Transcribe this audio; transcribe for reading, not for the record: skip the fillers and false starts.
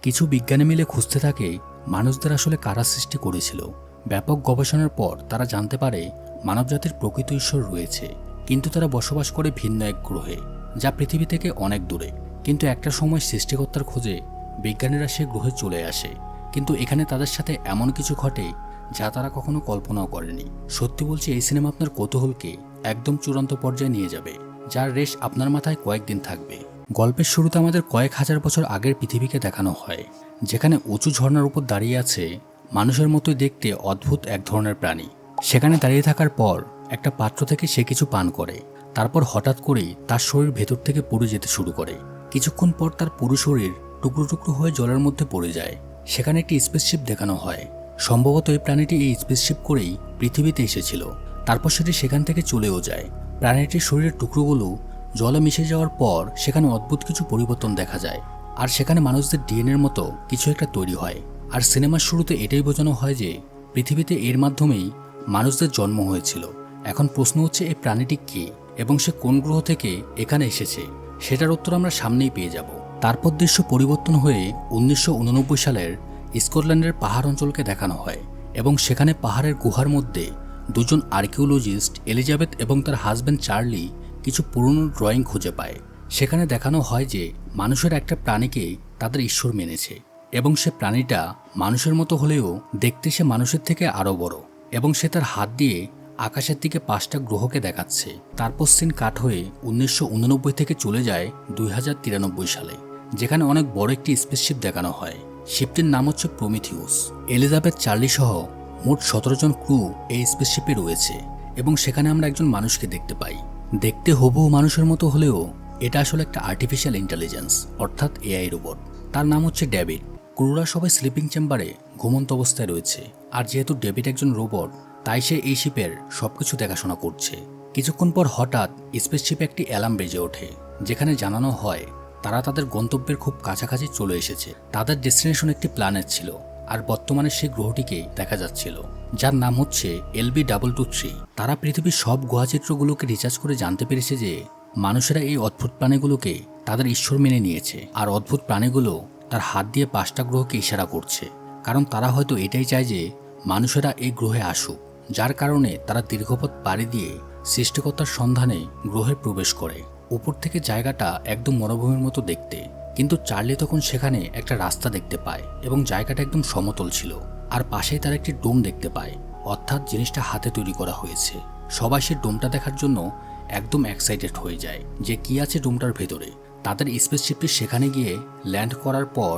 কিছু বিজ্ঞানী মিলে খুঁজতে থাকে মানুষদের আসলে কারা সৃষ্টি করেছিল। ব্যাপক গবেষণার পর তারা জানতে পারে মানবজাতির প্রকৃত ঈশ্বর রয়েছে, কিন্তু তারা বসবাস করে ভিন্ন এক গ্রহে, যা পৃথিবী থেকে অনেক দূরে। কিন্তু একটা সময় সৃষ্টিকর্তার খোঁজে বিজ্ঞানীরা সে গ্রহে চলে আসে, কিন্তু এখানে তাদের সাথে এমন কিছু ঘটে যা তারা কখনো কল্পনাও করেনি। সত্যি বলছি, এই সিনেমা আপনার কৌতূহলকে একদম চূড়ান্ত পর্যায়ে নিয়ে যাবে, যার রেশ আপনার মাথায় কয়েকদিন থাকবে। গল্পের শুরুতে আমাদের কয়েক হাজার বছর আগের পৃথিবীকে দেখানো হয়, যেখানে উঁচু ঝর্ণার উপর দাঁড়িয়ে আছে মানুষের মতোই দেখতে অদ্ভুত এক ধরনের প্রাণী। সেখানে দাঁড়িয়ে থাকার পর একটা পাত্র থেকে সে কিছু পান করে, তারপর হঠাৎ করেই তার শরীর ভেতর থেকে পুড়ে যেতে শুরু করে। কিছুক্ষণ পর তার পুরো শরীর টুকরো টুকরো হয়ে জলের মধ্যে পড়ে যায়। সেখানে একটি স্পেসশিপ দেখানো হয়। সম্ভবত এই প্রাণীটি এই স্পেসশিপ করেই পৃথিবীতে এসেছিল। তারপর সেটি সেখান থেকে চলেও যায়। প্রাণীটির শরীরের টুকরোগুলো জলে মিশে যাওয়ার পর সেখানে অদ্ভুত কিছু পরিবর্তন দেখা যায়, আর সেখানে মানুষদের ডিএনএর মতো কিছু একটা তৈরি হয়। আর সিনেমার শুরুতে এটাই বোঝানো হয় যে পৃথিবীতে এর মাধ্যমেই মানুষদের জন্ম হয়েছিল। এখন প্রশ্ন হচ্ছে, এই প্রাণীটি কে এবং সে কোন গ্রহ থেকে এখানে এসেছে? সেটার উত্তর আমরা সামনেই পেয়ে যাব। তারপর দৃশ্য পরিবর্তন হয়ে 1989 সালের স্কটল্যান্ডের পাহাড় অঞ্চলকে দেখানো হয়, এবং সেখানে পাহাড়ের গুহার মধ্যে দুজন আর্কিওলজিস্ট এলিজাবেথ এবং তার হাজব্যান্ড চার্লি কিছু পুরনো ড্রয়িং খুঁজে পায়। সেখানে দেখানো হয় যে মানুষের একটা প্রাণীকে তাদের ঈশ্বর মেনেছে, এবং সে প্রাণীটা মানুষের মতো হলেও দেখতে সে মানুষের থেকে আরও বড়, এবং সে তার হাত দিয়ে আকাশের দিকে 5টা গ্রহকে দেখাচ্ছে। তারপর সিন কাট হয়ে 1989 থেকে চলে যায় 2093 সালে, যেখানে অনেক বড় একটি স্পেসশিপ দেখানো হয়। শিপটির নাম হচ্ছে প্রমিথিউস। এলিজাবেথ, চার্লি সহ মোট 17 জন ক্রু এই স্পেসশিপে রয়েছে, এবং সেখানে আমরা একজন মানুষকে দেখতে পাই। দেখতে হুবহু মানুষের মতো হলেও এটা আসলে একটা আর্টিফিশিয়াল ইন্টেলিজেন্স, অর্থাৎ এআই রোবট। তার নাম হচ্ছে ডেভিড। ক্রুরা সবাই স্লিপিং চেম্বারে ঘুমন্ত অবস্থায় রয়েছে, আর যেহেতু ডেভিড একজন রোবট, তাই সে এই শিপের সবকিছু দেখাশোনা করছে। কিছুক্ষণ পর হঠাৎ স্পেসশিপে একটি অ্যালার্ম বেজে ওঠে, যেখানে জানানো হয় তারা তাদের গন্তব্যের খুব কাছাকাছি চলে এসেছে। তাদের ডেস্টিনেশন একটি প্ল্যানেট ছিল, আর বর্তমানে সেই গ্রহটিকে দেখা যাচ্ছিল, যার নাম হচ্ছে LB223। তারা পৃথিবীর সব গুহাচিত্রগুলোকে রিসার্চ করে জানতে পেরেছে যে মানুষেরা এই অদ্ভুত প্রাণীগুলোকে তাদের ঈশ্বর মেনে নিয়েছে, আর অদ্ভুত প্রাণীগুলো তার হাত দিয়ে 5টা গ্রহকে ইশারা করছে, কারণ তারা হয়তো এটাই চায় যে মানুষেরা এই গ্রহে আসুক, যার কারণে তারা দীর্ঘপথ পাড়ি দিয়ে সৃষ্টিকর্তার সন্ধানে গ্রহে প্রবেশ করে। উপর থেকে জায়গাটা একদম মরুভূমির মতো দেখতে, কিন্তু চার্লি তখন সেখানে একটা রাস্তা দেখতে পায়, এবং জায়গাটা একদম সমতল ছিল, আর পাশেই তার একটি ডোম দেখতে পায়, অর্থাৎ জিনিসটা হাতে তৈরি করা হয়েছে। সবাই সে ডোমটা দেখার জন্য একদম এক্সাইটেড হয়ে যায় যে কি আছে ডোমটার ভেতরে। তাদের স্পেসশিপটি সেখানে গিয়ে ল্যান্ড করার পর